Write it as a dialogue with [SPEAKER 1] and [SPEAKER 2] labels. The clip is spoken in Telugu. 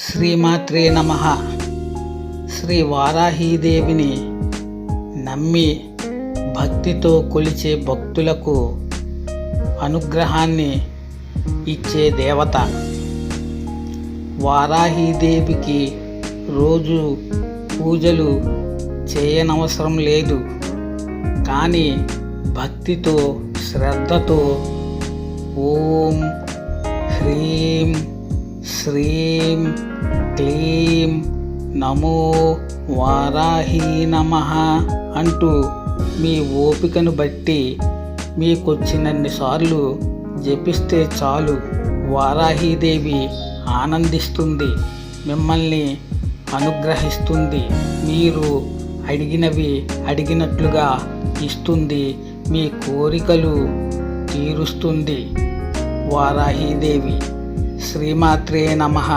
[SPEAKER 1] శ్రీమాత్రే నమః. శ్రీ వారాహీదేవిని నమ్మి భక్తితో కొలిచే భక్తులకు అనుగ్రహాన్ని ఇచ్చే దేవత. వారాహీదేవికి రోజు పూజలు చేయనవసరం లేదు, కానీ భక్తితో శ్రద్ధతో ఓం హ్రీం శ్రీం క్లీం నమో వారాహీ నమః అంటూ మీ ఓపికను బట్టి మీకొచ్చినన్ని సార్లు జపిస్తే చాలు. వారాహీదేవి ఆనందిస్తుంది, మిమ్మల్ని అనుగ్రహిస్తుంది, మీరు అడిగినవి అడిగినట్లుగా ఇస్తుంది, మీ కోరికలు తీరుస్తుంది. వారాహీదేవి. శ్రీమాత్రే నమః.